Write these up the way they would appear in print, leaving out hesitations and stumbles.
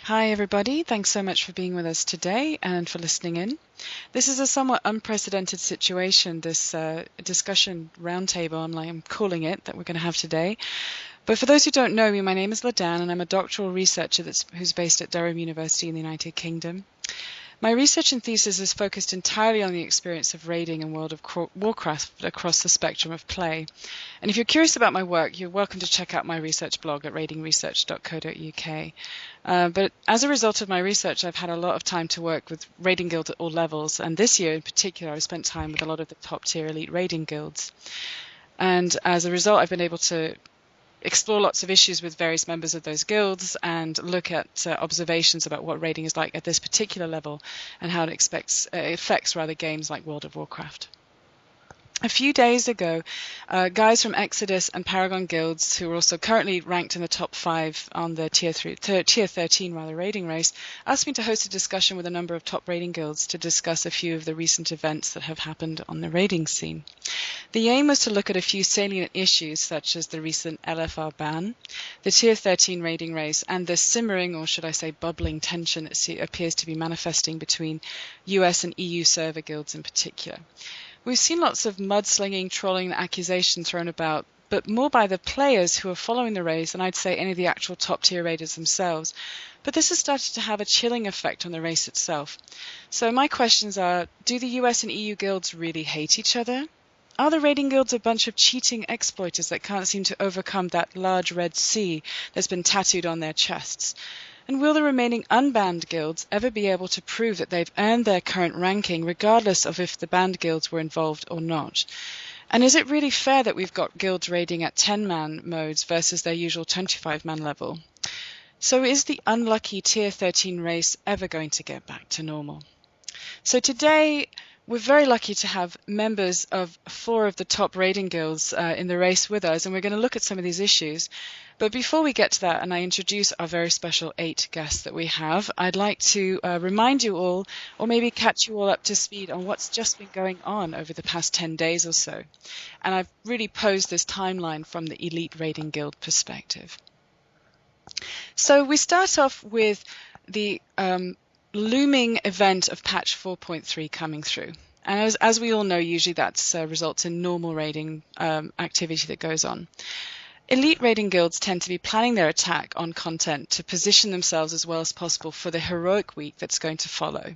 Hi, everybody. Thanks so much for being with us today and for listening in. This is a somewhat unprecedented situation, this discussion roundtable, I'm calling it, that we're going to have today. But for those who don't know me, my name is Ladan, and I'm a doctoral researcher who's based at Durham University in the United Kingdom. My research and thesis is focused entirely on the experience of raiding in World of Warcraft across the spectrum of play. And if you're curious about my work, you're welcome to check out my research blog at raidingresearch.co.uk. But as a result of my research, I've had a lot of time to work with raiding guilds at all levels. And this year in particular, I've spent time with a lot of the top tier elite raiding guilds. And as a result, I've been able to explore lots of issues with various members of those guilds and look at observations about what raiding is like at this particular level and how it affects games like World of Warcraft. A few days ago, guys from Exodus and Paragon guilds, who are also currently ranked in the top 5 on the tier 13 raiding race, asked me to host a discussion with a number of top raiding guilds to discuss a few of the recent events that have happened on the raiding scene. The aim was to look at a few salient issues such as the recent LFR ban, the tier 13 raiding race, and the simmering, or should I say bubbling, tension that appears to be manifesting between US and EU server guilds in particular. We've seen lots of mudslinging, trolling, and accusation thrown about, but more by the players who are following the race than I'd say any of the actual top-tier raiders themselves. But this has started to have a chilling effect on the race itself. So my questions are, do the US and EU guilds really hate each other? Are the raiding guilds a bunch of cheating exploiters that can't seem to overcome that large red C that's been tattooed on their chests? And will the remaining unbanned guilds ever be able to prove that they've earned their current ranking regardless of if the banned guilds were involved or not? And is it really fair that we've got guilds raiding at 10-man modes versus their usual 25-man level? So is the unlucky tier 13 race ever going to get back to normal? So today, we're very lucky to have members of 4 of the top raiding guilds in the race with us, and we're going to look at some of these issues. But before we get to that and I introduce our very special 8 guests that we have, I'd like to remind you all, or maybe catch you all up to speed on what's just been going on over the past 10 days or so. And I've really posed this timeline from the elite raiding guild perspective. So we start off with the looming event of patch 4.3 coming through. And as we all know, usually that results in normal raiding activity that goes on. Elite raiding guilds tend to be planning their attack on content to position themselves as well as possible for the heroic week that's going to follow.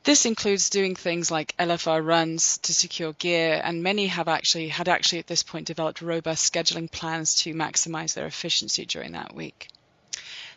This includes doing things like LFR runs to secure gear, and many had actually at this point developed robust scheduling plans to maximize their efficiency during that week.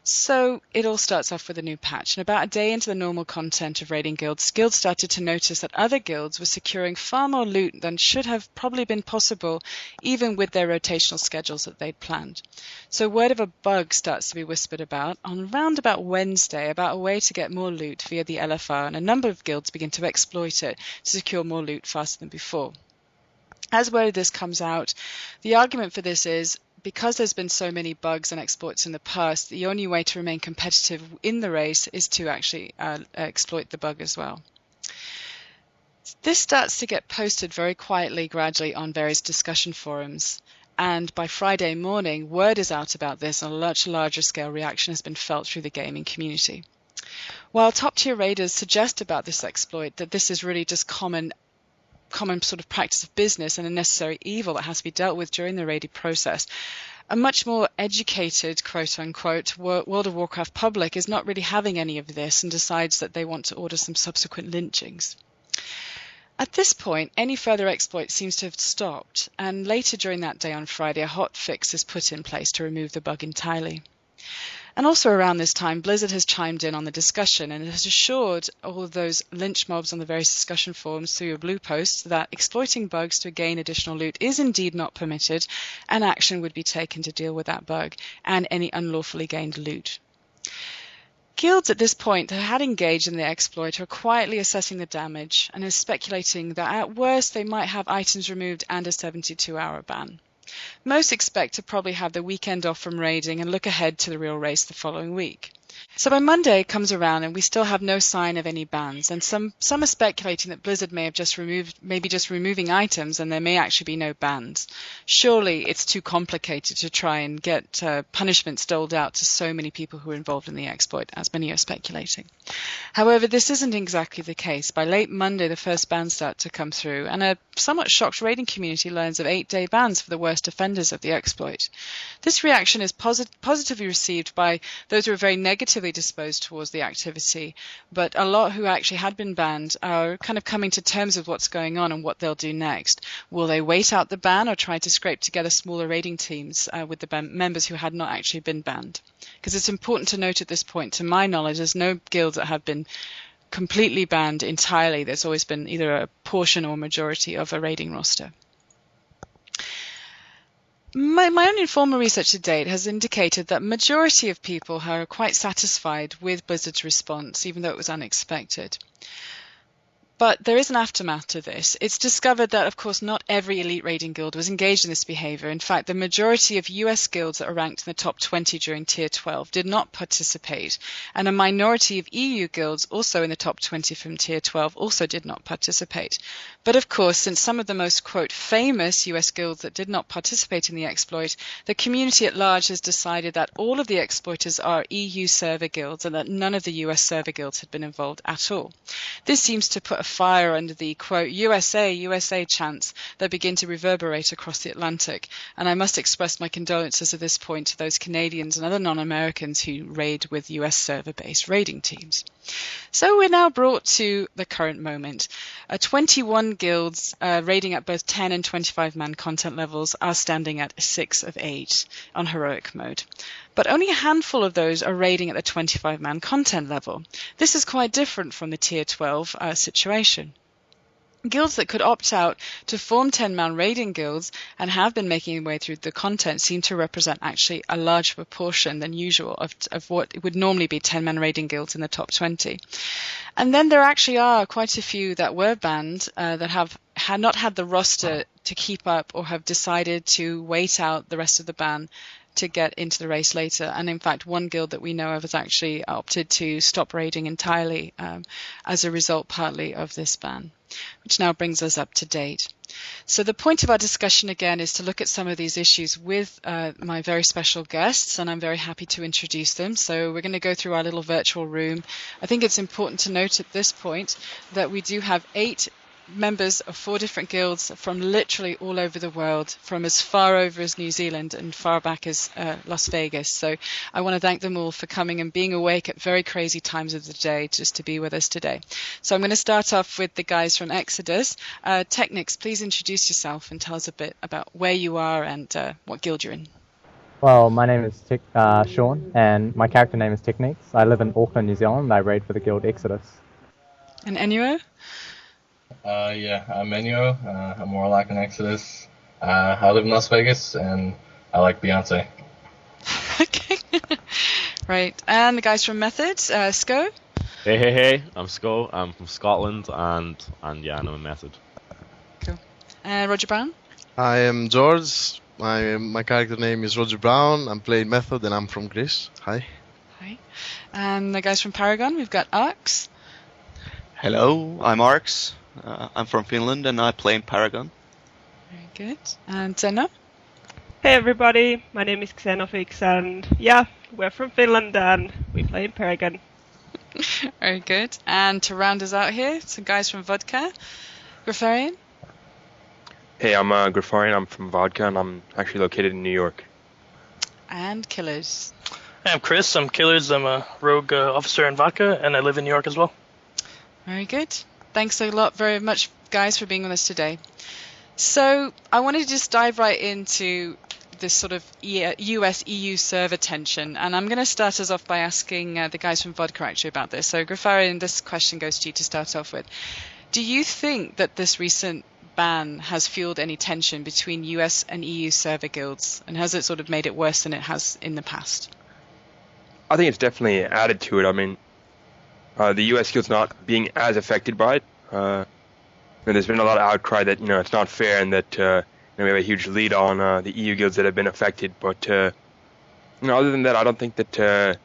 So it all starts off with a new patch, and about a day into the normal content of raiding guilds started to notice that other guilds were securing far more loot than should have probably been possible, even with their rotational schedules that they'd planned. So word of a bug starts to be whispered about on around about Wednesday about a way to get more loot via the LFR, and a number of guilds begin to exploit it to secure more loot faster than before. As word of this comes out, the argument for this is, because there's been so many bugs and exploits in the past, the only way to remain competitive in the race is to actually exploit the bug as well. This starts to get posted very quietly, gradually on various discussion forums. And by Friday morning, word is out about this, and a much larger scale reaction has been felt through the gaming community. While top-tier raiders suggest about this exploit that this is really just common sort of practice of business and a necessary evil that has to be dealt with during the raiding process, a much more educated, quote-unquote, World of Warcraft public is not really having any of this and decides that they want to order some subsequent lynchings. At this point, any further exploit seems to have stopped, and later during that day on Friday, a hot fix is put in place to remove the bug entirely. And also around this time, Blizzard has chimed in on the discussion and has assured all of those lynch mobs on the various discussion forums through a blue post that exploiting bugs to gain additional loot is indeed not permitted, and action would be taken to deal with that bug and any unlawfully gained loot. Guilds at this point that had engaged in the exploit are quietly assessing the damage and is speculating that at worst they might have items removed and a 72-hour ban. Most expect to probably have the weekend off from raiding and look ahead to the real race the following week. So by Monday comes around and we still have no sign of any bans, and some are speculating that Blizzard may have just removing items, and there may actually be no bans. Surely it's too complicated to try and get punishments doled out to so many people who are involved in the exploit, as many are speculating. However, this isn't exactly the case. By late Monday, the first bans start to come through, and a somewhat shocked raiding community learns of 8-day bans for the worst offenders of the exploit. This reaction is positively received by those who are very negatively disposed towards the activity, but a lot who actually had been banned are kind of coming to terms with what's going on and what they'll do next. Will they wait out the ban or try to scrape together smaller raiding teams with the members who had not actually been banned? Because it's important to note at this point, to my knowledge, there's no guilds that have been completely banned entirely. There's always been either a portion or majority of a raiding roster. My own informal research to date has indicated that majority of people are quite satisfied with Blizzard's response, even though it was unexpected. But there is an aftermath to this. It's discovered that, of course, not every elite raiding guild was engaged in this behavior. In fact, the majority of US guilds that are ranked in the top 20 during Tier 12 did not participate, and a minority of EU guilds, also in the top 20 from Tier 12, also did not participate. But of course, since some of the most, quote, famous US guilds that did not participate in the exploit, the community at large has decided that all of the exploiters are EU server guilds and that none of the US server guilds had been involved at all. This seems to put a fire under the, quote, USA, USA chants that begin to reverberate across the Atlantic. And I must express my condolences at this point to those Canadians and other non-Americans who raid with US server-based raiding teams. So we're now brought to the current moment. 21 guilds raiding at both 10 and 25-man content levels are standing at 6 of 8 on heroic mode. But only a handful of those are raiding at the 25-man content level. This is quite different from the Tier 12 situation. Guilds that could opt out to form 10-man raiding guilds and have been making their way through the content seem to represent actually a larger proportion than usual of what would normally be 10-man raiding guilds in the top 20. And then there actually are quite a few that were banned that had not had the roster to keep up or have decided to wait out the rest of the ban to get into the race later. And in fact, one guild that we know of has actually opted to stop raiding entirely as a result partly of this ban, which now brings us up to date. So the point of our discussion again is to look at some of these issues with my very special guests, and I'm very happy to introduce them. So we're going to go through our little virtual room. I think it's important to note at this point that we do have 8 members of 4 different guilds from literally all over the world, from as far over as New Zealand and far back as Las Vegas. So I want to thank them all for coming and being awake at very crazy times of the day just to be with us today. So I'm going to start off with the guys from Exodus. Technics, please introduce yourself and tell us a bit about where you are and what guild you're in. Well, my name is Sean, and my character name is Techniques. I live in Auckland, New Zealand. I raid for the guild Exodus. And Enuo? Yeah, I'm Enuo. I'm more like an Exodus. I live in Las Vegas, and I like Beyonce. Okay. Right. And the guys from Method, Sko? Hey, I'm Sko. I'm from Scotland, and yeah, I'm a Method. Cool. Roger Brown? I am George. My character name is Roger Brown. I'm playing Method, and I'm from Greece. Hi. Hi. And the guys from Paragon, we've got Arx. Hello, I'm Arx. I'm from Finland and I play in Paragon. Very good. And Zena? Hey everybody, my name is Xenofix and yeah, we're from Finland and we play in Paragon. Very good. And to round us out here, some guys from Vodka. Griffarian? Hey, I'm Griffarian. I'm from Vodka and I'm actually located in New York. And Killers? Hey, I'm Chris. I'm Killers. I'm a rogue officer in Vodka and I live in New York as well. Very good. Thanks a lot very much, guys, for being with us today. So I wanted to just dive right into this sort of US-EU server tension, and I'm going to start us off by asking the guys from Vodka actually about this. So Griffarian, this question goes to you to start off with. Do you think that this recent ban has fueled any tension between US and EU server guilds, and has it sort of made it worse than it has in the past? I think it's definitely added to it. I mean, the US guild's not being as affected by it. There's been a lot of outcry that it's not fair and that we have a huge lead on the EU guilds that have been affected. But other than that, I don't think that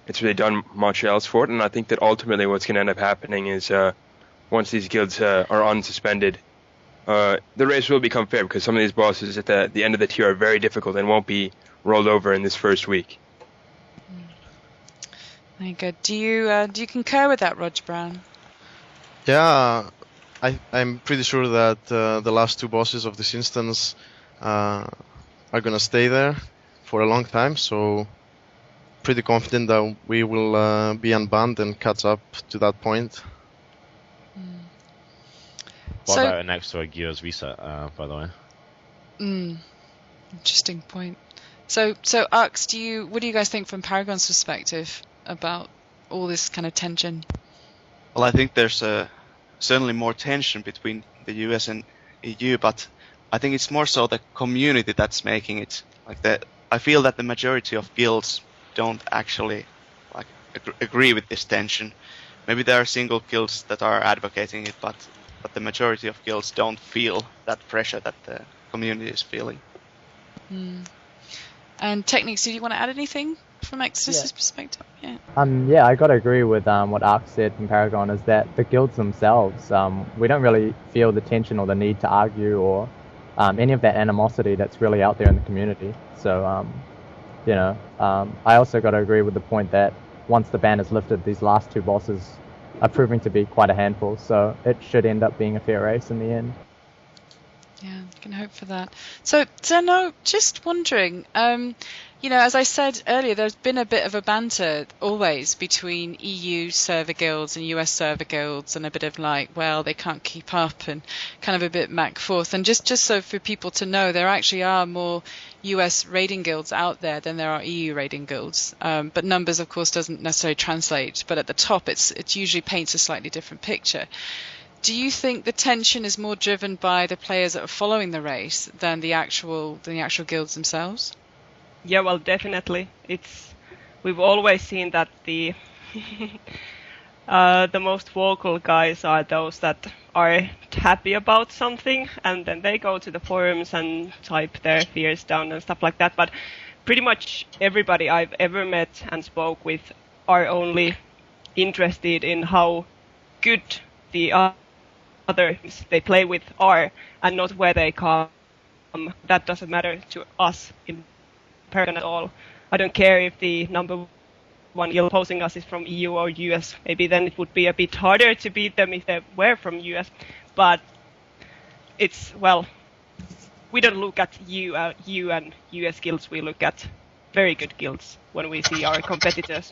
it's really done much else for it. And I think that ultimately what's going to end up happening is once these guilds are unsuspended, the race will become fair because some of these bosses at the end of the tier are very difficult and won't be rolled over in this first week. Very good. Do you concur with that, Roger Brown? Yeah, I'm pretty sure that the last two bosses of this instance are gonna stay there for a long time, so pretty confident that we will be unbanned and catch up to that point. What about an extra Gears reset, by the way? Interesting point. So Ux, what do you guys think from Paragon's perspective about all this kind of tension? Well, I think there's certainly more tension between the US and EU, but I think it's more so the community that's making it like that. I feel that the majority of guilds don't actually like agree with this tension. Maybe there are single guilds that are advocating it, but the majority of guilds don't feel that pressure that the community is feeling. And Techniques, do you want to add anything from Exodus's perspective? Yeah. Yeah, I got to agree with what Ark said from Paragon, is that the guilds themselves, we don't really feel the tension or the need to argue or any of that animosity that's really out there in the community. So, I also got to agree with the point that once the ban is lifted, these last two bosses are proving to be quite a handful, so it should end up being a fair race in the end. Yeah, can hope for that. So, no, just wondering, as I said earlier, there's been a bit of a banter always between EU server guilds and US server guilds, and a bit of they can't keep up, and kind of a bit back forth. And just so for people to know, there actually are more US raiding guilds out there than there are EU raiding guilds. But numbers, of course, doesn't necessarily translate. But at the top, it usually paints a slightly different picture. Do you think the tension is more driven by the players that are following the race than the actual guilds themselves? Yeah, well, definitely. We've always seen that the most vocal guys are those that are happy about something, and then they go to the forums and type their fears down and stuff like that. But pretty much everybody I've ever met and spoke with are only interested in how good the others they play with are, and not where they come. That doesn't matter to us in Paragon at all. I don't care if the number one guild opposing us is from EU or US. Maybe then it would be a bit harder to beat them if they were from US. But we don't look at EU and US guilds. We look at very good guilds when we see our competitors.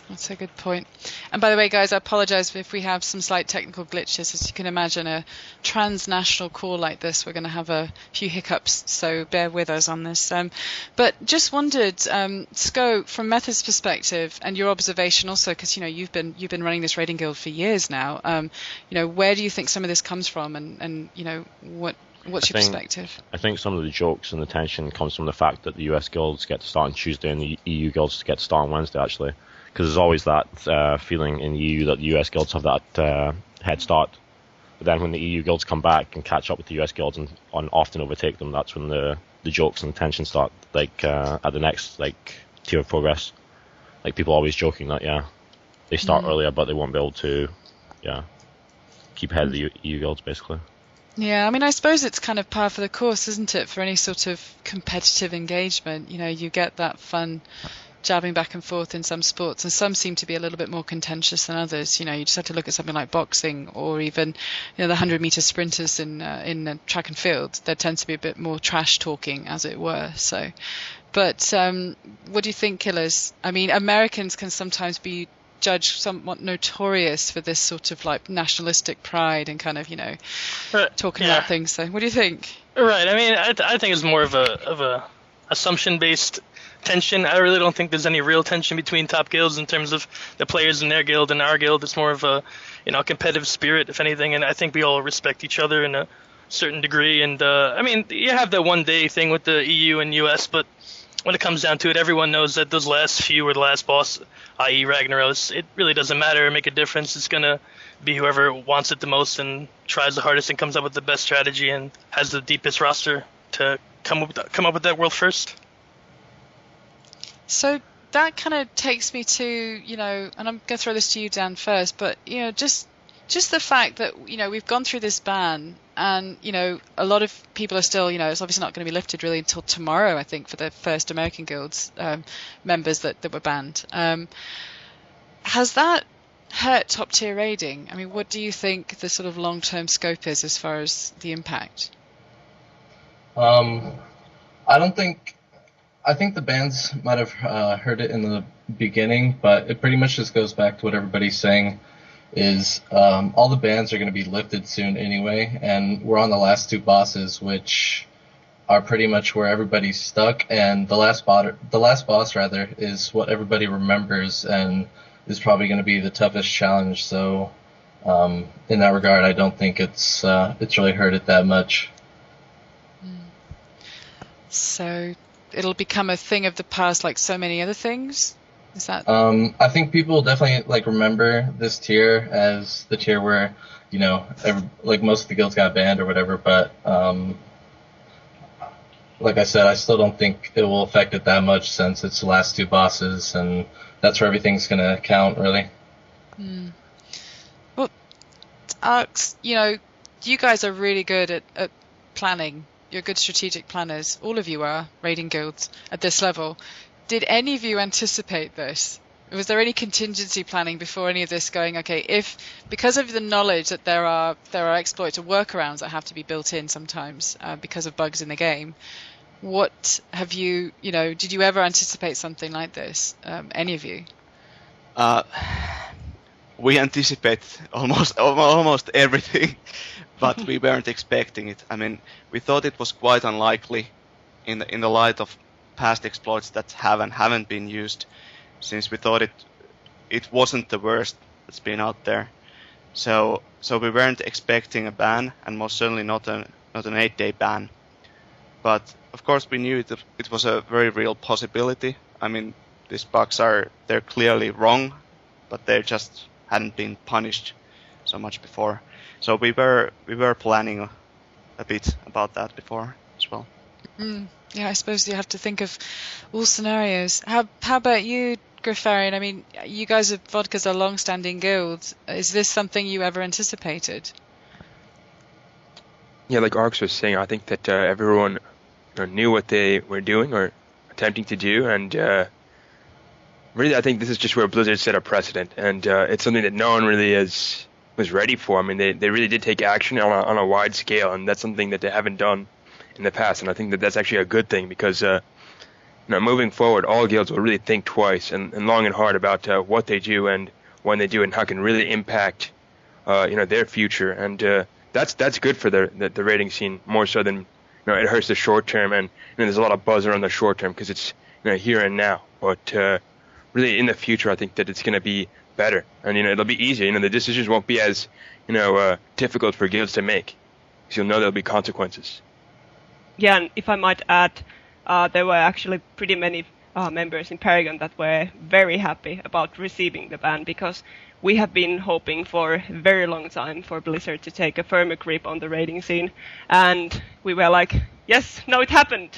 That's a good point. And by the way, guys, I apologize if we have some slight technical glitches. As you can imagine, a transnational call like this, we're going to have a few hiccups, so bear with us on this. But just wondered, Sko, from Method's perspective and your observation also, because you've been running this raiding guild for years now. Where do you think some of this comes from, and what's your perspective? I think some of the jokes and the tension comes from the fact that the US guilds get to start on Tuesday and the EU guilds get to start on Wednesday, actually. Because there's always that feeling in the EU that the US guilds have that head start. But then when the EU guilds come back and catch up with the US guilds and often overtake them, that's when the jokes and the tension start, at the next tier of progress. People always joking that, they start earlier but they won't be able to, keep ahead of the EU guilds, basically. Yeah, I suppose it's kind of par for the course, isn't it, for any sort of competitive engagement? You get that fun jabbing back and forth in some sports, and some seem to be a little bit more contentious than others. You just have to look at something like boxing, or even the 100-meter sprinters in track and field. There tends to be a bit more trash talking, as it were. So, but what do you think, Killers? Americans can sometimes be judged somewhat notorious for this sort of nationalistic pride and kind of talking about things. So, what do you think? Right. I think it's more of a assumption based tension. I really don't think there's any real tension between top guilds in terms of the players in their guild and our guild. It's more of a competitive spirit, if anything, and I think we all respect each other in a certain degree. And you have that one day thing with the EU and US, but when it comes down to it, everyone knows that those last few or the last boss, i.e. Ragnaros, it really doesn't matter or make a difference. It's gonna be whoever wants it the most and tries the hardest and comes up with the best strategy and has the deepest roster to come up with that world first. So, that kind of takes me to, and I'm going to throw this to you, Dan, first, but, just the fact that, we've gone through this ban and, a lot of people are still, it's obviously not going to be lifted really until tomorrow, I think, for the first American Guilds members that were banned. Has that hurt top tier raiding? I mean, what do you think the sort of long-term scope is as far as the impact? I think the bans might have heard it in the beginning, but it pretty much just goes back to what everybody's saying is all the bans are going to be lifted soon anyway, and we're on the last two bosses, which are pretty much where everybody's stuck, and the last boss is what everybody remembers and is probably going to be the toughest challenge. So in that regard, I don't think it's really hurt it that much. So it'll become a thing of the past like so many other things? Is that? I think people definitely remember this tier as the tier where, most of the guilds got banned or whatever, but like I said, I still don't think it will affect it that much since it's the last two bosses and that's where everything's going to count, really. Well, Arx, you guys are really good at planning. You're good strategic planners. All of you are, raiding guilds at this level. Did any of you anticipate this? Was there any contingency planning before any of this going, okay, if because of the knowledge that there are exploits or workarounds that have to be built in sometimes because of bugs in the game, what have you, did you ever anticipate something like this? Any of you? We anticipate almost everything, but we weren't expecting it. I mean, we thought it was quite unlikely in the light of past exploits that haven't been used, since we thought it wasn't the worst that's been out there. So we weren't expecting a ban, and most certainly not an 8-day ban. But of course we knew it was a very real possibility. I mean, these bugs they're clearly wrong, but they just hadn't been punished so much before. So we were planning a bit about that before as well. Yeah, I suppose you have to think of all scenarios. How about you, Griffarian? I mean, you guys at Vodka's a long-standing guild. Is this something you ever anticipated? Yeah, like Arx was saying, I think that everyone knew what they were doing or attempting to do, and really, I think this is just where Blizzard set a precedent, and it's something that no one really was ready for. I mean, they really did take action on a wide scale, and that's something that they haven't done in the past, and I think that that's actually a good thing because moving forward, all guilds will really think twice and long and hard about what they do and when they do it and how it can really impact their future, and that's good for the raiding scene more so than it hurts the short term, and there's a lot of buzz around the short term because it's here and now, but really in the future I think that it's going to be better, and it'll be easier. The decisions won't be as difficult for guilds to make because you'll know there'll be consequences. Yeah, and if I might add, there were actually pretty many members in Paragon that were very happy about receiving the ban, because we have been hoping for a very long time for Blizzard to take a firmer grip on the raiding scene, and we were like, yes, now it happened.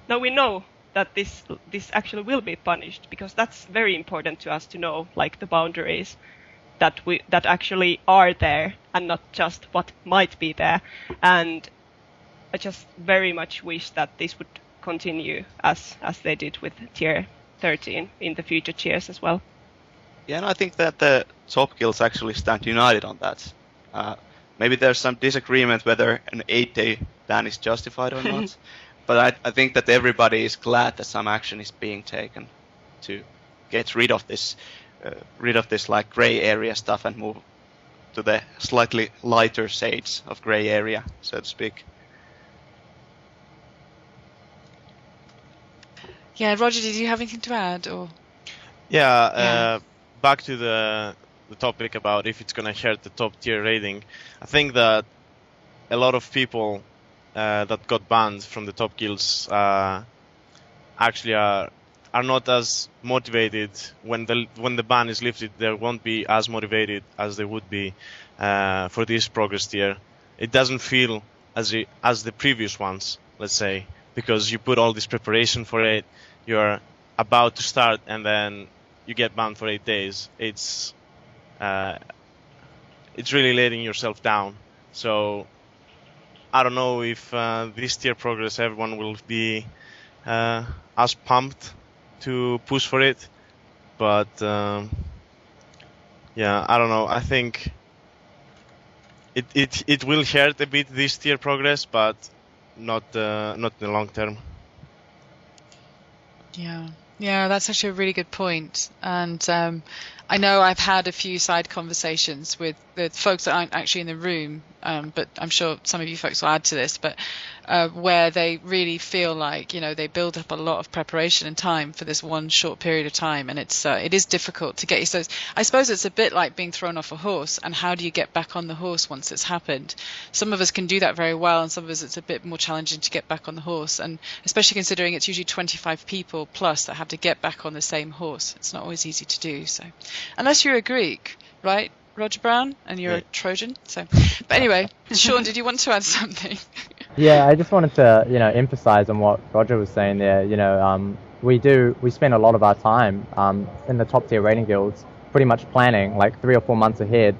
Now we know that this actually will be punished, because that's very important to us to know, like the boundaries that actually are there and not just what might be there. And I just very much wish that this would continue as they did with tier 13 in the future tiers as well. Yeah, and I think that the top guilds actually stand united on that. Maybe there's some disagreement whether an 8-day ban is justified or not, but I think that everybody is glad that some action is being taken to get rid of this like gray area stuff and move to the slightly lighter shades of gray area, so to speak. Yeah, Roger, did you have anything to add? Or back to the topic about if it's going to hurt the top tier rating. I think that a lot of people that got banned from the top guilds actually are not as motivated when the ban is lifted. They won't be as motivated as they would be for this progress tier. It doesn't feel as the previous ones, let's say, because you put all this preparation for it. You're about to start and then you get banned for 8 days. It's really letting yourself down. So I don't know if this tier progress everyone will be as pumped to push for it, but yeah, I don't know. I think it will hurt a bit this tier progress, but not in the long term. Yeah, that's actually a really good point. And I know I've had a few side conversations with the folks that aren't actually in the room, but I'm sure some of you folks will add to this, but where they really feel like, they build up a lot of preparation and time for this one short period of time, and it is difficult to get you. So I suppose it's a bit like being thrown off a horse, and how do you get back on the horse once it's happened? Some of us can do that very well, and some of us it's a bit more challenging to get back on the horse, and especially considering it's usually 25 people plus that have to get back on the same horse. It's not always easy to do. So, unless you're a Greek, right, Roger Brown, and you're a Trojan. So, but anyway, Sean, did you want to add something? Yeah, I just wanted to, emphasize on what Roger was saying there. We spend a lot of our time in the top tier rating guilds pretty much planning like 3 or 4 months ahead,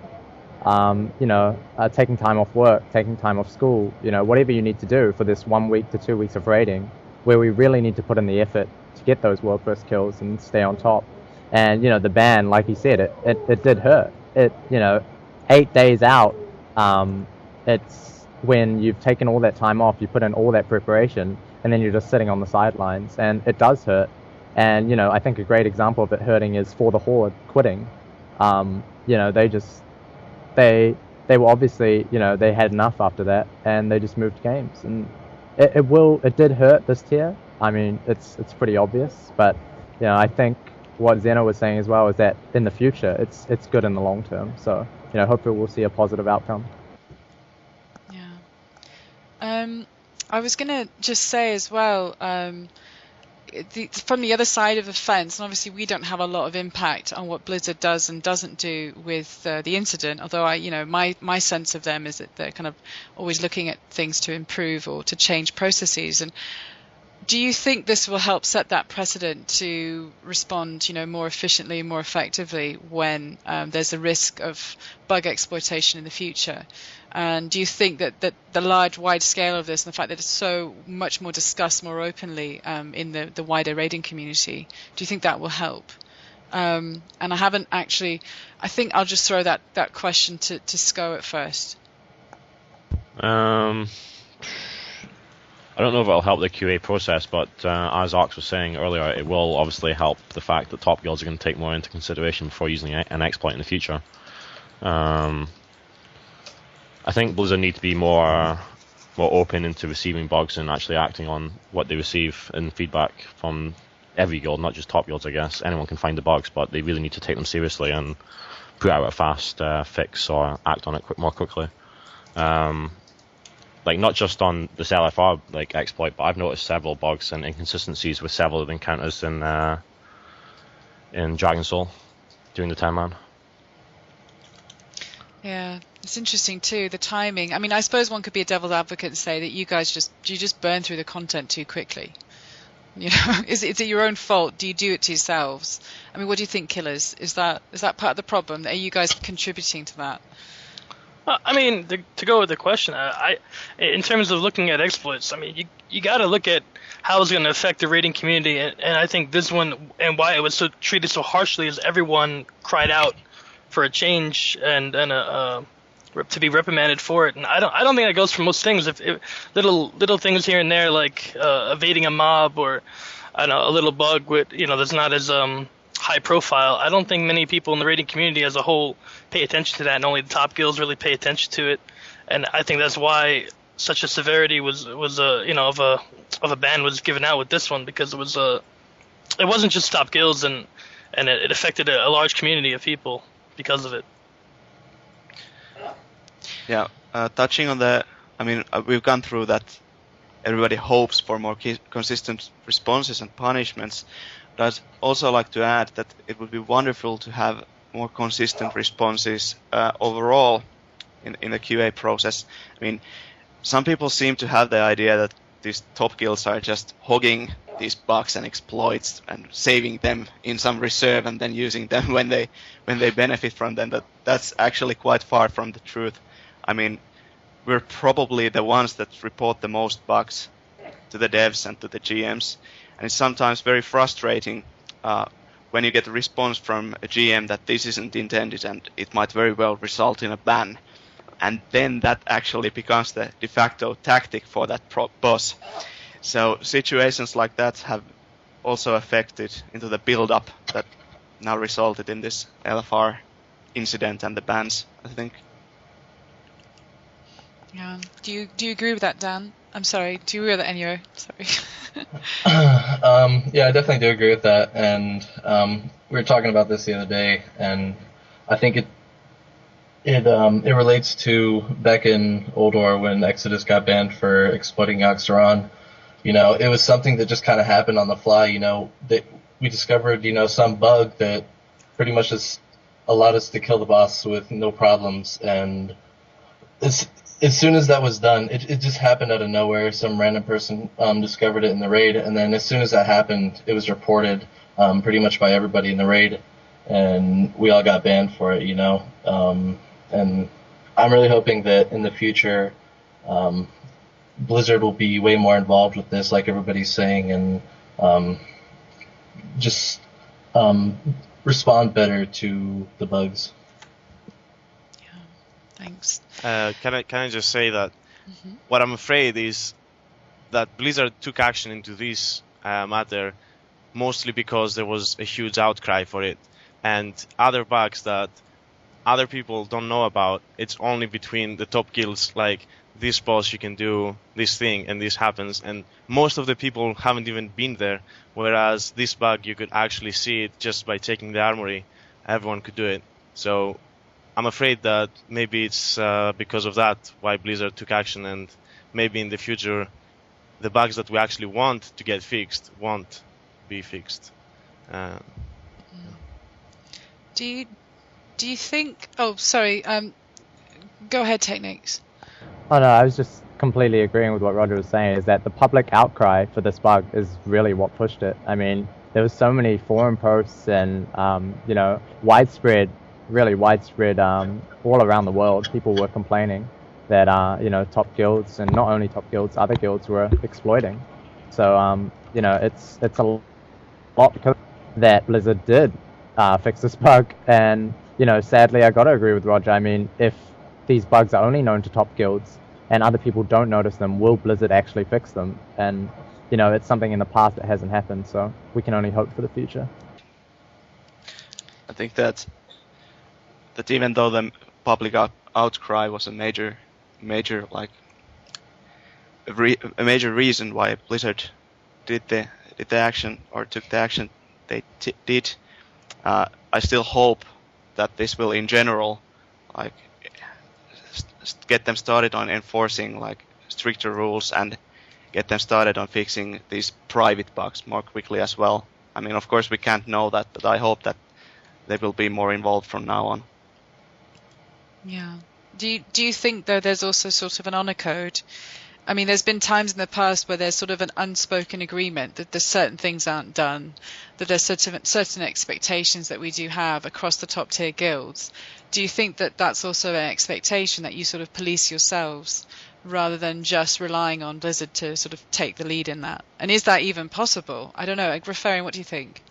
taking time off work, taking time off school, whatever you need to do for this 1 week to 2 weeks of raiding, where we really need to put in the effort to get those world first kills and stay on top. And, the ban, like he said, it did hurt. 8 days out, it's when you've taken all that time off, you put in all that preparation, and then you're just sitting on the sidelines, and it does hurt. And, I think a great example of it hurting is For the Horde quitting. They were obviously, they had enough after that, and they just moved games. And it did hurt this tier. I mean, it's pretty obvious, but, I think what Zeno was saying as well is that in the future, it's good in the long term. So, hopefully we'll see a positive outcome. I was going to just say as well, from the other side of the fence, and obviously we don't have a lot of impact on what Blizzard does and doesn't do with the incident, although my sense of them is that they're kind of always looking at things to improve or to change processes. And do you think this will help set that precedent to respond, more efficiently, more effectively when there's a risk of bug exploitation in the future? And do you think that the wide scale of this and the fact that it's so much more discussed more openly in the wider raiding community, do you think that will help? And I haven't actually, I think I'll just throw that question to Sko at first. I don't know if it'll help the QA process, but as Ox was saying earlier, it will obviously help the fact that top guilds are going to take more into consideration before using an exploit in the future. I think Blizzard need to be more open into receiving bugs and actually acting on what they receive in feedback from every guild, not just top guilds, I guess. Anyone can find the bugs, but they really need to take them seriously and put out a fast fix or act on it more quickly. Not just on this LFR exploit, but I've noticed several bugs and inconsistencies with several of the encounters in Dragon Soul during the time man. Yeah, it's interesting too, the timing. I mean, I suppose one could be a devil's advocate and say that you guys just burn through the content too quickly. Is it your own fault? Do you do it to yourselves? I mean, what do you think, Killers? Is that part of the problem? Are you guys contributing to that? I mean, to go with the question, in terms of looking at exploits, I mean, you got to look at how it's going to affect the raiding community, and I think this one and why it was treated so harshly is everyone cried out for a change and to be reprimanded for it. And I don't think that goes for most things. If little things here and there like evading a mob or I don't know, a little bug with that's not as high profile, I don't think many people in the raiding community as a whole pay attention to that, and only the top guilds really pay attention to it. And I think that's why such a severity was of a ban was given out with this one, because it wasn't just top guilds, and it affected a large community of people because of it. Yeah, touching on that, I mean, we've gone through that. Everybody hopes for more consistent responses and punishments. But I'd also like to add that it would be wonderful to have more consistent responses overall in the QA process. I mean, some people seem to have the idea that these top guilds are just hogging these bugs and exploits and saving them in some reserve and then using them when they benefit from them. That's actually quite far from the truth. I mean, we're probably the ones that report the most bugs to the devs and to the GMs, and it's sometimes very frustrating when you get a response from a GM that this isn't intended and it might very well result in a ban, and then that actually becomes the de facto tactic for that boss. So situations like that have also affected into the build-up that now resulted in this LFR incident and the bans, I think. Yeah. Do you agree with that, Dan? I'm sorry. Do you agree with that, Enyo? Sorry. Yeah, I definitely do agree with that. And we were talking about this the other day, and I think it relates to back in Old War when Exodus got banned for exploiting Yoxeron. You know, it was something that just kind of happened on the fly. You know, that we discovered, some bug that pretty much just allowed us to kill the boss with no problems. And as soon as that was done, it just happened out of nowhere. Some random person discovered it in the raid, and then as soon as that happened, it was reported pretty much by everybody in the raid, and we all got banned for it, and I'm really hoping that in the future, Blizzard will be way more involved with this, like everybody's saying, and just respond better to the bugs. Thanks. Can I just say that what I'm afraid is that Blizzard took action into this matter mostly because there was a huge outcry for it, and other bugs that other people don't know about, it's only between the top guilds, like this boss you can do this thing and this happens, and most of the people haven't even been there, whereas this bug you could actually see it just by taking the armory. Everyone could do it. So I'm afraid that maybe it's because of that why Blizzard took action, and maybe in the future the bugs that we actually want to get fixed won't be fixed. Do you think? Oh, sorry. Go ahead, Techniques. Oh no, I was just completely agreeing with what Roger was saying, is that the public outcry for this bug is really what pushed it. I mean, there was so many forum posts and, widespread, all around the world, people were complaining that, top guilds, and not only top guilds, other guilds were exploiting. So, it's a lot because that Blizzard did fix this bug, and, sadly, I gotta agree with Roger. I mean, if these bugs are only known to top guilds and other people don't notice them, will Blizzard actually fix them? And, it's something in the past that hasn't happened, so we can only hope for the future. I think that even though the public outcry was a major reason why Blizzard did the action or took the action they did, I still hope that this will in general get them started on enforcing stricter rules and get them started on fixing these private bugs more quickly as well. I mean, of course we can't know that, but I hope that they will be more involved from now on. Yeah. Do you think, though, there's also sort of an honor code? I mean, there's been times in the past where there's sort of an unspoken agreement that there's certain things aren't done, that there's certain expectations that we do have across the top tier guilds. Do you think that that's also an expectation that you sort of police yourselves rather than just relying on Blizzard to sort of take the lead in that? And is that even possible? I don't know. Referring, what do you think?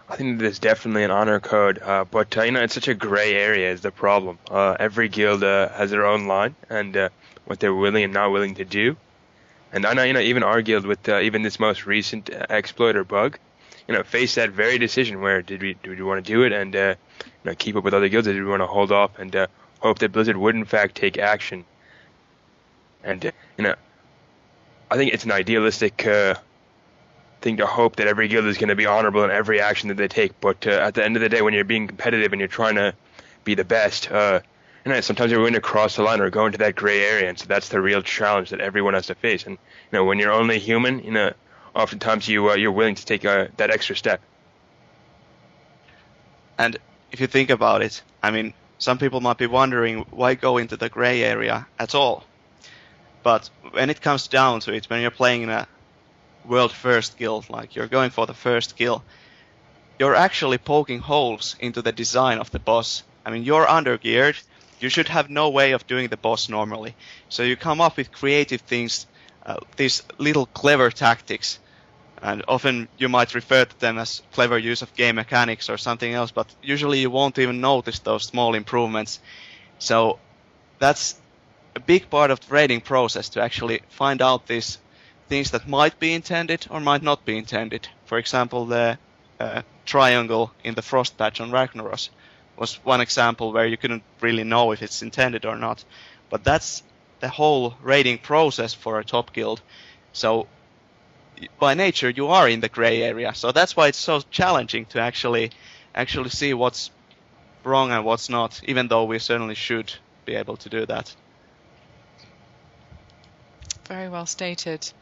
I think there's definitely an honor code, but it's such a gray area is the problem. Every guild has their own line and what they're willing and not willing to do. And I know, even our guild with even this most recent exploiter bug, faced that very decision where do we want to do it and keep up with other guilds, or do we want to hold off and hope that Blizzard would in fact take action? And I think it's an idealistic thing to hope that every guild is going to be honorable in every action that they take, but at the end of the day, when you're being competitive and you're trying to be the best, sometimes you're going to cross the line or go into that gray area, and so that's the real challenge that everyone has to face. And when you're only human, oftentimes you're willing to take that extra step. And if you think about it, I mean, some people might be wondering why go into the gray area at all. But when it comes down to it, when you're playing in a world first guild, like you're going for the first kill, you're actually poking holes into the design of the boss. I mean, you're undergeared. You should have no way of doing the boss normally. So you come up with creative things, these little clever tactics, and often you might refer to them as clever use of game mechanics or something else, but usually you won't even notice those small improvements. So that's a big part of the raiding process, to actually find out these things that might be intended or might not be intended. For example, the triangle in the Frost patch on Ragnaros was one example where you couldn't really know if it's intended or not. But that's the whole raiding process for a top guild. So by nature you are in the gray area. So that's why it's so challenging to actually see what's wrong and what's not, even though we certainly should be able to do that. Very well stated.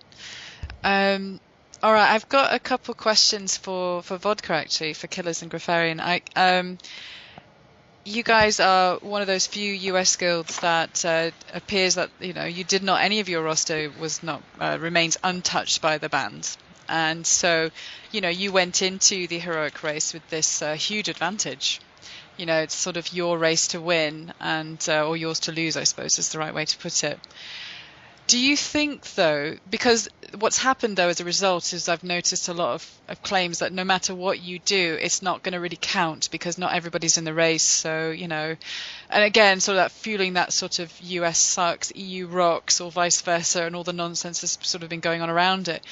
All right, I've got a couple questions for Vodka, actually, for Killers and Grafarian. You guys are one of those few US guilds that appears that you did not, any of your roster was not remains untouched by the bans, and so you went into the heroic race with this huge advantage. It's sort of your race to win, and or yours to lose, I suppose is the right way to put it. Do you think, though, because what's happened, though, as a result is I've noticed a lot of claims that no matter what you do, it's not going to really count because not everybody's in the race. So, and again, sort of that fueling that sort of US sucks, EU rocks, or vice versa, and all the nonsense has sort of been going on around it.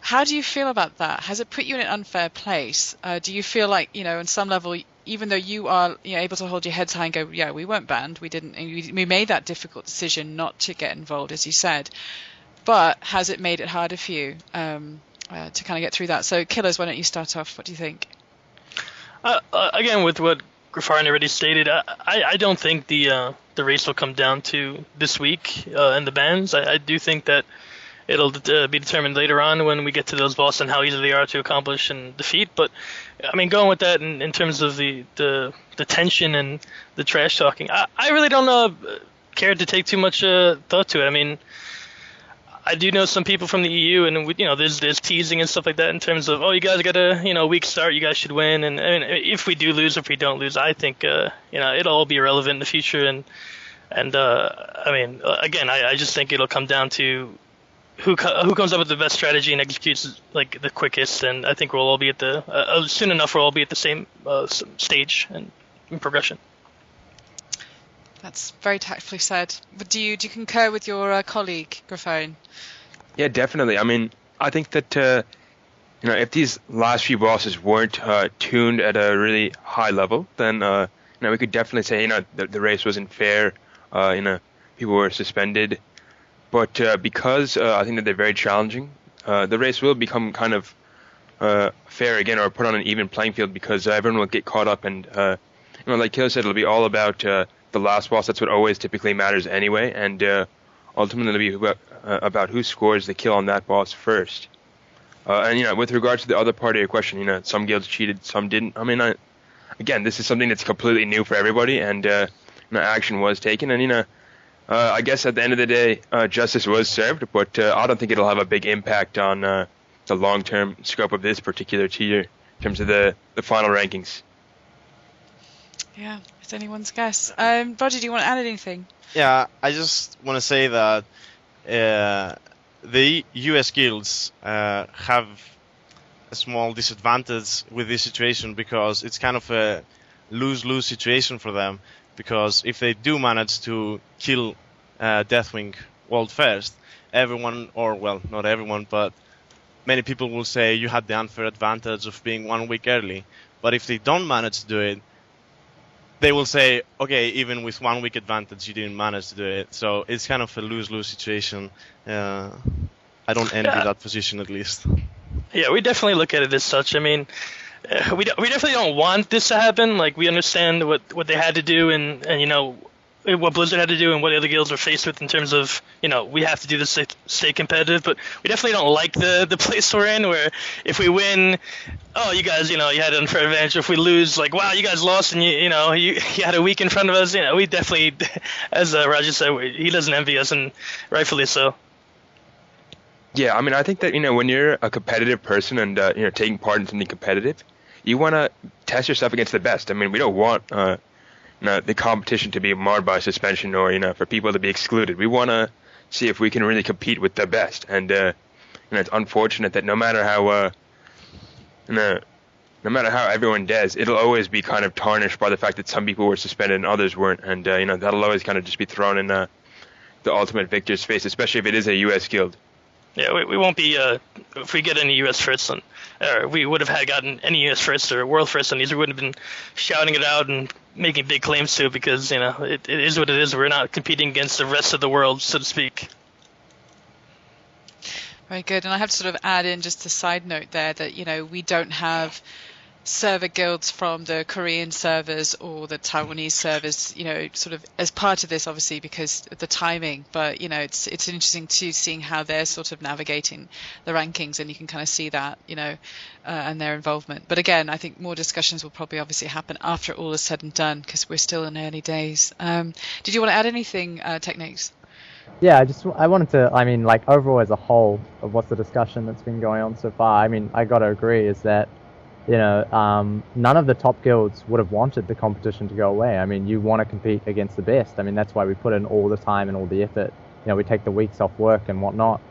How do you feel about that? Has it put you in an unfair place? Do you feel like, on some level, even though you are able to hold your heads high and go, yeah, we weren't banned, we made that difficult decision not to get involved, as you said, but has it made it harder for you to kind of get through that? So, Killers, why don't you start off? What do you think? Again, with what Grafarian already stated, I don't think the race will come down to this week and the bans. I do think that it'll be determined later on when we get to those bosses and how easy they are to accomplish and defeat. But I mean, going with that in terms of the tension and the trash talking, I really don't care to take too much thought to it. I mean, I do know some people from the EU, and there's teasing and stuff like that in terms of, you guys got a weak start, you guys should win. And if we do lose, if we don't lose, I think it'll all be irrelevant in the future. And I mean, again, I just think it'll come down to who comes up with the best strategy and executes like the quickest, and I think we'll all be at soon enough we'll all be at the same stage and in progression. That's very tactfully said. But do you concur with your colleague, Grafarian? Yeah, definitely. I mean, I think that if these last few bosses weren't tuned at a really high level, then we could definitely say the race wasn't fair. People were suspended. But because I think that they're very challenging, the race will become kind of fair again, or put on an even playing field, because everyone will get caught up. And like Killer said, it'll be all about the last boss. That's what always typically matters anyway. And ultimately, it'll be about who scores the kill on that boss first. And with regards to the other part of your question, some guilds cheated, some didn't. I mean, again, this is something that's completely new for everybody, and action was taken. And I guess at the end of the day, justice was served, but I don't think it'll have a big impact on the long-term scope of this particular tier in terms of the final rankings. Yeah, it's anyone's guess. Roger, do you want to add anything? Yeah, I just want to say that the US guilds have a small disadvantage with this situation, because it's kind of a lose-lose situation for them. Because if they do manage to kill Deathwing world first, everyone, or well, not everyone, but many people will say you had the unfair advantage of being 1 week early. But if they don't manage to do it, they will say, okay, even with 1 week advantage, you didn't manage to do it. So it's kind of a lose-lose situation. I don't envy that position, at least. Yeah, we definitely look at it as such. I mean, we definitely don't want this to happen. Like, we understand what they had to do, and what Blizzard had to do, and what the other guilds are faced with in terms of we have to do this to stay competitive. But we definitely don't like the place we're in, where if we win, you guys you had an unfair advantage. If we lose, like, wow, you guys lost, and you had a week in front of us. We definitely, as Roger said, he doesn't envy us, and rightfully so. Yeah, I mean, I think that, when you're a competitive person and, taking part in something competitive, you want to test yourself against the best. I mean, we don't want, the competition to be marred by suspension or, for people to be excluded. We want to see if we can really compete with the best. And, it's unfortunate that no matter how everyone does, it'll always be kind of tarnished by the fact that some people were suspended and others weren't. And, that'll always kind of just be thrown in the ultimate victor's face, especially if it is a U.S. guild. Yeah, we won't be, if we get any U.S. firsts, we would have gotten any U.S. first or world first, and these we wouldn't have been shouting it out and making big claims to it because, it is what it is. We're not competing against the rest of the world, so to speak. Very good. And I have to sort of add in just a side note there that, we don't have server guilds from the Korean servers or the Taiwanese servers, sort of as part of this, obviously, because of the timing. But, it's interesting too, seeing how they're sort of navigating the rankings, and you can kind of see that, and their involvement. But again, I think more discussions will probably obviously happen after all is said and done, because we're still in early days. Did you want to add anything, Techniques? Yeah, I wanted to, overall as a whole of what's the discussion that's been going on so far, I got to agree is that, none of the top guilds would have wanted the competition to go away. You want to compete against the best. That's why we put in all the time and all the effort. We take the weeks off work and whatnot.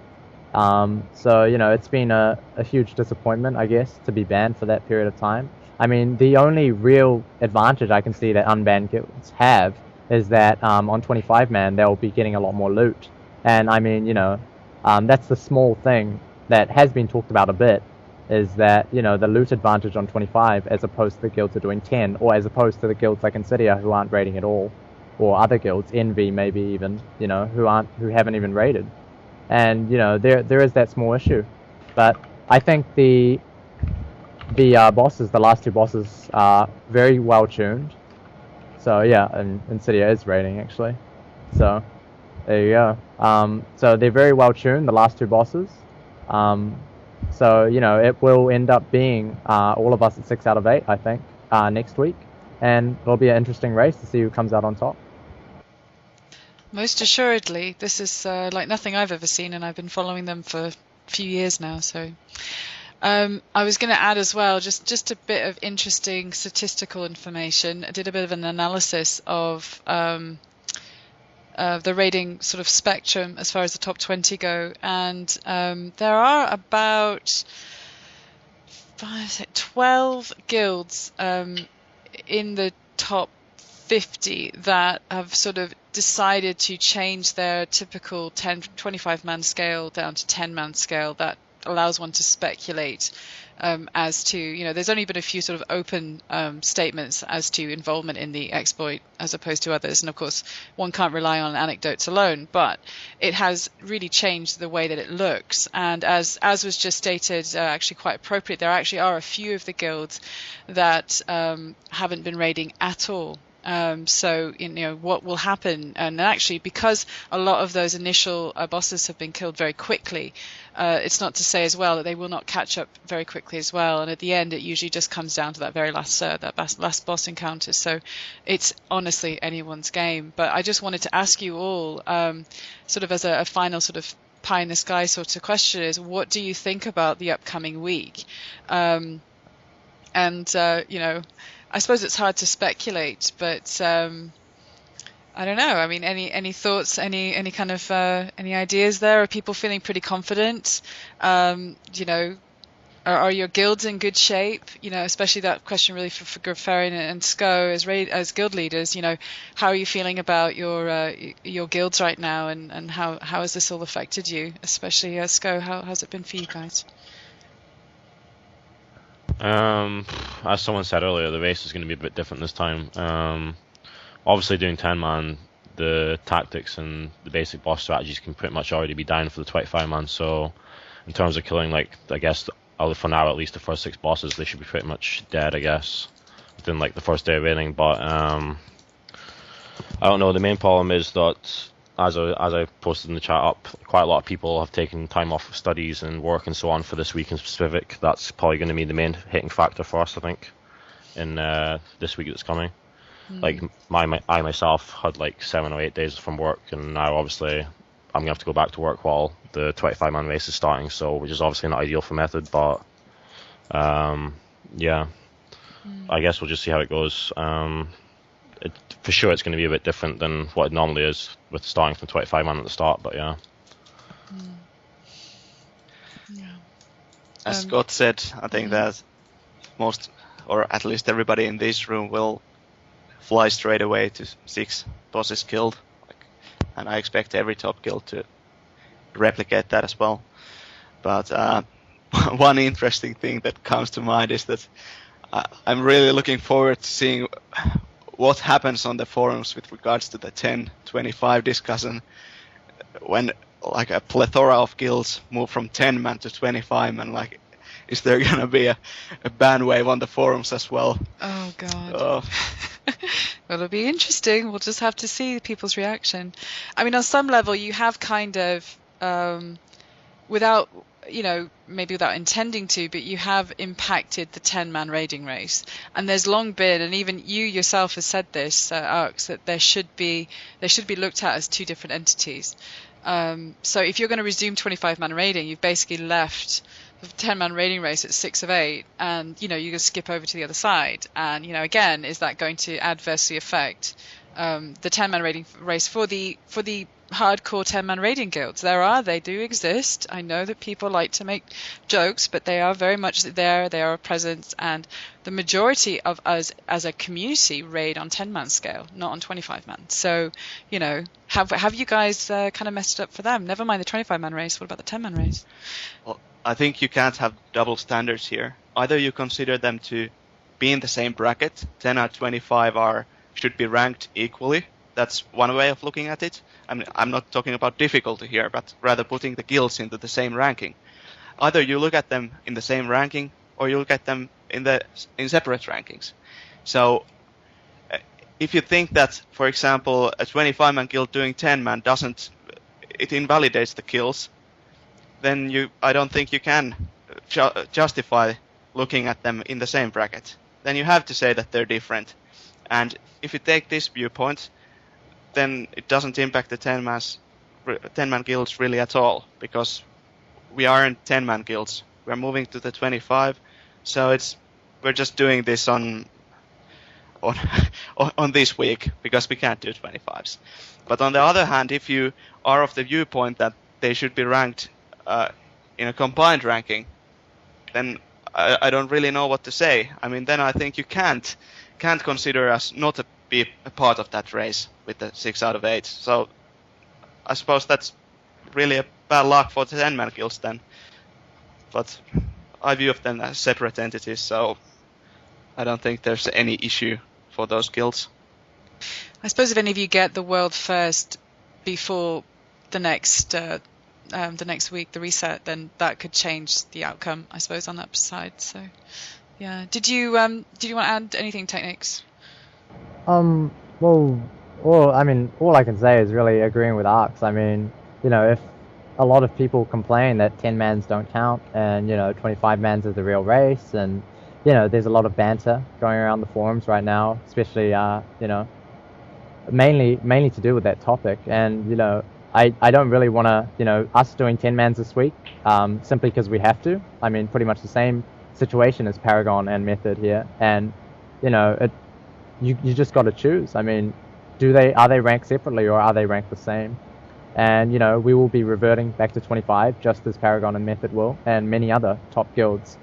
So, it's been a huge disappointment, I guess, to be banned for that period of time. The only real advantage I can see that unbanned guilds have is that on 25-man they'll be getting a lot more loot. And that's the small thing that has been talked about a bit, is that, the loot advantage on 25 as opposed to the guilds are doing 10, or as opposed to the guilds like Insidia who aren't raiding at all, or other guilds, Envy maybe even, who haven't even raided. And, there is that small issue. But I think the bosses, the last two bosses, are very well tuned. So yeah, and Insidia is raiding actually. So there you go. So they're very well tuned, the last two bosses. So, it will end up being all of us at 6 out of 8, I think, next week. And it'll be an interesting race to see who comes out on top. Most assuredly. This is like nothing I've ever seen, and I've been following them for a few years now. So I was going to add as well, just a bit of interesting statistical information. I did a bit of an analysis of the rating sort of spectrum as far as the top 20 go, and there are about 12 guilds in the top 50 that have sort of decided to change their typical 25-man scale down to 10-man scale. That allows one to speculate as to, there's only been a few sort of open statements as to involvement in the exploit as opposed to others. And of course, one can't rely on anecdotes alone, but it has really changed the way that it looks. And as was just stated, actually quite appropriate, there actually are a few of the guilds that haven't been raiding at all. So, what will happen? And actually, because a lot of those initial bosses have been killed very quickly, it's not to say as well that they will not catch up very quickly as well. And at the end, it usually just comes down to that very last last boss encounter. So it's honestly anyone's game. But I just wanted to ask you all, sort of as a final sort of pie in the sky sort of question, is what do you think about the upcoming week? I suppose it's hard to speculate, but I don't know. Any thoughts? Any kind of any ideas there? Are people feeling pretty confident? Are your guilds in good shape? Especially that question really for Grafarian and Sko as guild leaders. How are you feeling about your guilds right now, and how has this all affected you? Especially Sko, how's it been for you guys? As someone said earlier, the race is going to be a bit different this time. Obviously, doing 10-man, the tactics and the basic boss strategies can pretty much already be down for the 25-man. So, in terms of killing, I guess, for now at least, the first 6 bosses, they should be pretty much dead, I guess, within the first day of raiding. But I don't know. The main problem is that, as I posted in the chat up, quite a lot of people have taken time off of studies and work and so on for this week in specific. That's probably going to be the main hitting factor for us, I think, in this week that's coming. I myself had 7 or 8 days from work, and now obviously I'm going to have to go back to work while the 25-man race is starting, so which is obviously not ideal for Method, but yeah, I guess we'll just see how it goes. For sure it's going to be a bit different than what it normally is with starting from 25-man at the start, but yeah. As Scott said, I think that most, or at least everybody in this room, will fly straight away to 6 bosses killed, and I expect every top guild to replicate that as well. But one interesting thing that comes to mind is that I'm really looking forward to seeing what happens on the forums with regards to the 10-25 discussion when like a plethora of guilds move from 10-man to 25-man. Like, is there gonna be a ban wave on the forums as well? Oh god. Well, it'll be interesting. We'll just have to see people's reaction. I mean, on some level, you have kind of, without, maybe without intending to, but you have impacted the 10-man raiding race. And there's long been, and even you yourself has said this, Arx, that they should be looked at as 2 different entities. So if you're going to resume 25-man raiding, you've basically left the 10-man raiding race at 6 of 8, and you can skip over to the other side. And again, is that going to adversely affect the 10-man raiding race for the hardcore 10-man raiding guilds? They do exist. I know that people like to make jokes, but they are very much there. They are a presence, and the majority of us as a community raid on 10-man scale, not on 25-man. So, have you guys kind of messed it up for them? Never mind the 25-man race. What about the 10-man race? Well, I think you can't have double standards here. Either you consider them to be in the same bracket, 10 out of 25 should be ranked equally. That's one way of looking at it. I mean, I'm not talking about difficulty here, but rather putting the guilds into the same ranking. Either you look at them in the same ranking, or you look at them in separate rankings. So, if you think that, for example, a 25-man guild doing 10-man it invalidates the kills, then I don't think you can justify looking at them in the same bracket. Then you have to say that they're different. And if you take this viewpoint, then it doesn't impact the 10-man guilds really at all, because we aren't 10-man guilds. We're moving to the 25, so we're just doing this on this week because we can't do 25s. But on the other hand, if you are of the viewpoint that they should be ranked in a combined ranking, then I don't really know what to say. I mean, then I think you can't consider us not to be a part of that race with the 6 out of 8. So I suppose that's really a bad luck for the 10-man guilds then. But I view them as separate entities, so I don't think there's any issue for those guilds. I suppose if any of you get the world first before the next week, the reset, then that could change the outcome, I suppose, on that side. So, yeah. Did you want to add anything, Technics? Well, all I can say is really agreeing with Arx. I mean, if a lot of people complain that 10-mans don't count and, 25-mans is the real race, and, there's a lot of banter going around the forums right now, especially, mainly to do with that topic. And, I don't really want to, us doing 10-mans this week, simply because we have to. I mean, pretty much the same situation as Paragon and Method here. And, you just got to choose. I mean, are they ranked separately or are they ranked the same? And, we will be reverting back to 25, just as Paragon and Method will, and many other top guilds.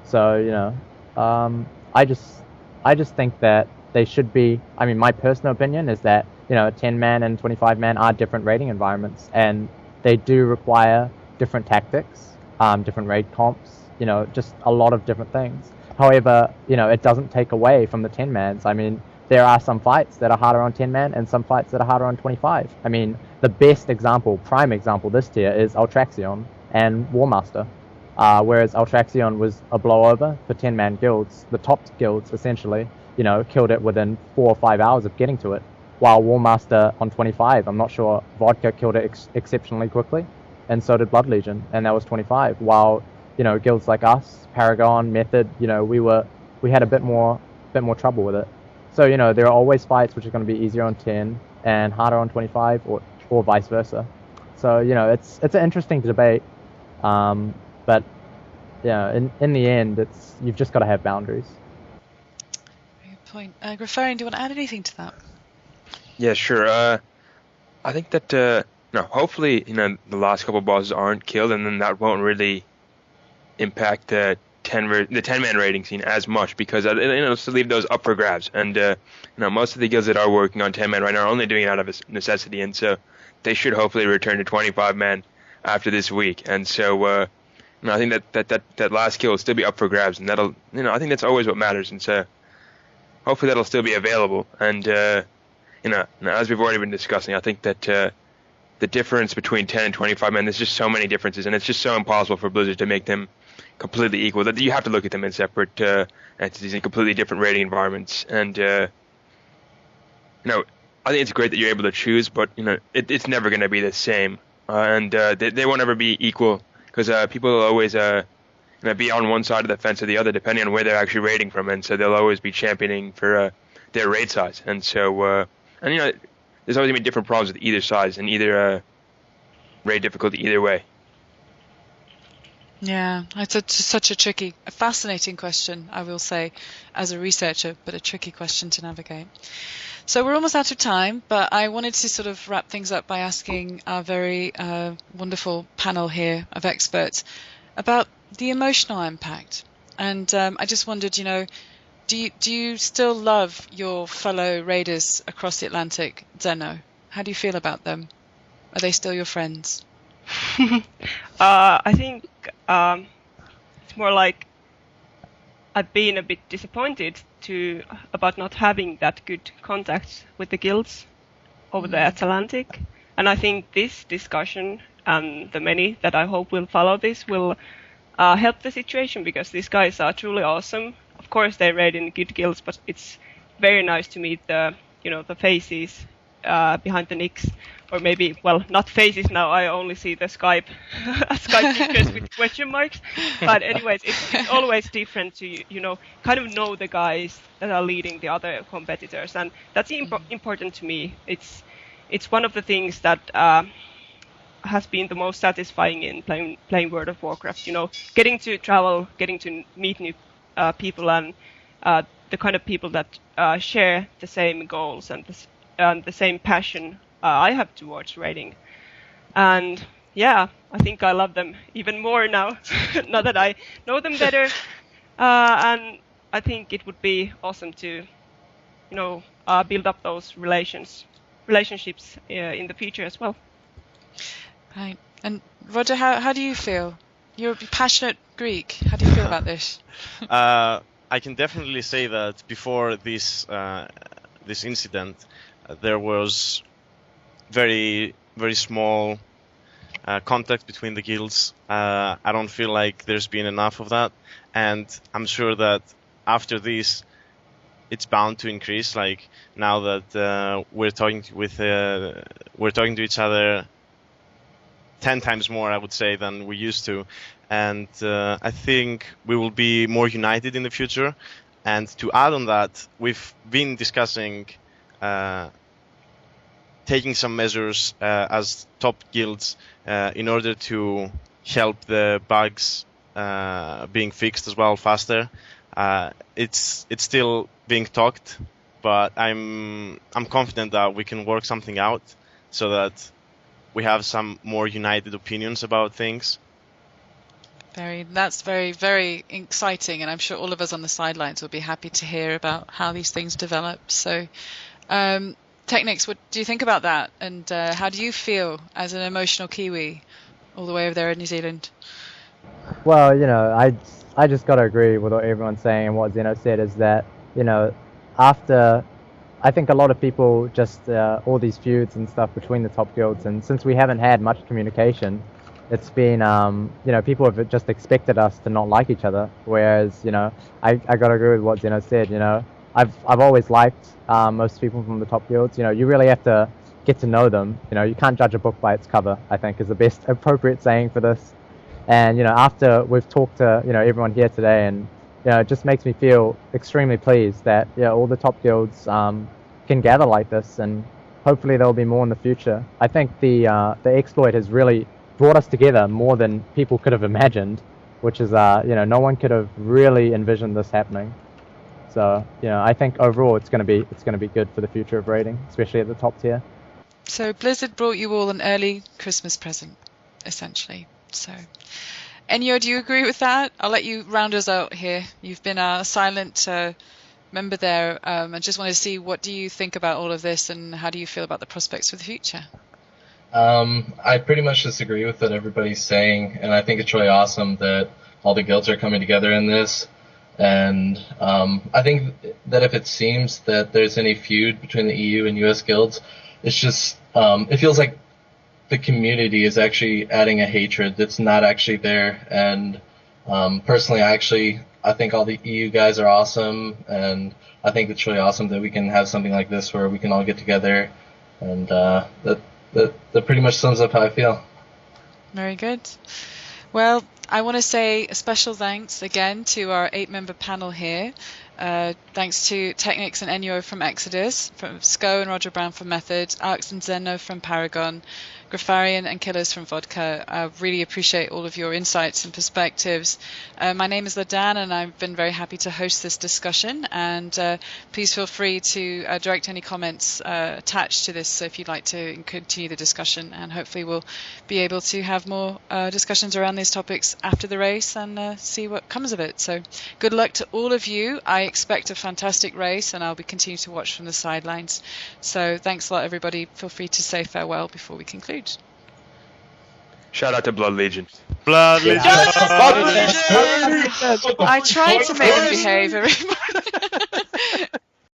So, I just think that they should be, I mean, my personal opinion is that, 10-man and 25-man are different raiding environments, and they do require different tactics, different raid comps, just a lot of different things. However, it doesn't take away from the 10-mans. I mean, there are some fights that are harder on 10-man and some fights that are harder on 25. I mean, the best example, prime example this tier is Altraxion and Warmaster. Whereas Altraxion was a blowover for 10-man guilds, the top guilds essentially, killed it within 4 or 5 hours of getting to it. While Warmaster on 25, I'm not sure, Vodka killed it exceptionally quickly, and so did Blood Legion, and that was 25. While, guilds like us, Paragon, Method, we had a bit more trouble with it. So, there are always fights which are going to be easier on 10 and harder on 25, or vice versa. So it's an interesting debate, but in the end, you've just got to have boundaries. Good point. Grafarian, do you want to add anything to that? Yeah, sure. I think that hopefully the last couple of bosses aren't killed, and then that won't really impact the 10-man rating scene as much, because it'll still leave those up for grabs. And most of the guilds that are working on 10-man right now are only doing it out of necessity, and so they should hopefully return to 25-man after this week. And so I think that last kill will still be up for grabs, and that'll I think that's always what matters. And so hopefully that'll still be available. And as we've already been discussing, I think that the difference between 10 and 25 men, there's just so many differences, and it's just so impossible for Blizzard to make them completely equal that you have to look at them in separate entities in completely different rating environments. And I think it's great that you're able to choose, but it's never going to be the same, and they won't ever be equal, because people will always be on one side of the fence or the other depending on where they're actually rating from, and so they'll always be championing for their raid size. And so there's always going to be different problems with either size and either raid difficulty either way. Yeah, it's such a fascinating question, I will say, as a researcher, but a tricky question to navigate. So we're almost out of time, but I wanted to sort of wrap things up by asking our very wonderful panel here of experts about the emotional impact. And I just wondered, do you still love your fellow raiders across the Atlantic, Zeno? How do you feel about them? Are they still your friends? I think it's more like I've been a bit disappointed about not having that good contact with the guilds over the Atlantic, and I think this discussion and the many that I hope will follow this will help the situation, because these guys are truly awesome. Of course, they raid in good guilds, but it's very nice to meet the faces behind the nicks. Or maybe, well, not faces now, I only see the Skype pictures with question marks. But anyways, it's always different to, kind of know the guys that are leading the other competitors. And that's important to me. It's one of the things that has been the most satisfying in playing World of Warcraft. Getting to travel, getting to meet new people, and the kind of people that share the same goals and the same passion I have towards raiding. And yeah, I think I love them even more now, now that I know them better. And I think it would be awesome to, build up those relationships in the future as well. Right. And Roger, how do you feel? You're a passionate Greek. How do you feel about this? I can definitely say that before this incident, there was very, very small contact between the guilds. I don't feel like there's been enough of that, and I'm sure that after this, it's bound to increase. Like now that we're talking to each other 10 times more, I would say, than we used to, and I think we will be more united in the future. And to add on that, we've been discussing taking some measures as top guilds in order to help the bugs being fixed as well faster. It's still being talked, but I'm confident that we can work something out so that we have some more united opinions about things. That's very, very exciting, and I'm sure all of us on the sidelines will be happy to hear about how these things develop. So, Technics, what do you think about that? And how do you feel as an emotional Kiwi all the way over there in New Zealand? Well, I just got to agree with what everyone's saying, and what Zeno said is that, after, I think a lot of people just, all these feuds and stuff between the top guilds, and since we haven't had much communication, it's been, people have just expected us to not like each other, whereas, I got to agree with what Zeno said, I've always liked most people from the top guilds. You really have to get to know them. You can't judge a book by its cover, I think, is the best appropriate saying for this. And, after we've talked to, everyone here today, and, it just makes me feel extremely pleased that, all the top guilds can gather like this. And, hopefully there'll be more in the future. I think the exploit has really brought us together more than people could have imagined, which is no one could have really envisioned this happening. So I think overall it's going to be good for the future of raiding, especially at the top tier. So Blizzard brought you all an early Christmas present, essentially. So, Enyo, do you agree with that? I'll let you round us out here. You've been a silent member there. I just want to see, what do you think about all of this, and how do you feel about the prospects for the future? I pretty much disagree with what everybody's saying, and I think it's really awesome that all the guilds are coming together in this. And I think that if it seems that there's any feud between the EU and US guilds, it's just, it feels like the community is actually adding a hatred that's not actually there. And personally, I think all the EU guys are awesome, and I think it's really awesome that we can have something like this where we can all get together, and that pretty much sums up how I feel. Very good. Well, I want to say a special thanks again to our 8-member panel here. Thanks to Technics and Enyo from Exodus, from Sko and Roger Brown from Method, Alex and Zeno from Paragon, Grafarian and Killers from Vodka. I really appreciate all of your insights and perspectives. My name is Ladan, and I've been very happy to host this discussion. And please feel free to direct any comments attached to this if you'd like to continue the discussion. And hopefully we'll be able to have more discussions around these topics after the race and see what comes of it. So good luck to all of you. I expect a fantastic race, and I'll be continuing to watch from the sidelines. So thanks a lot, everybody. Feel free to say farewell before we conclude. Shout out to Blood Legion. Blood Legion. I tried to make them behave, everybody.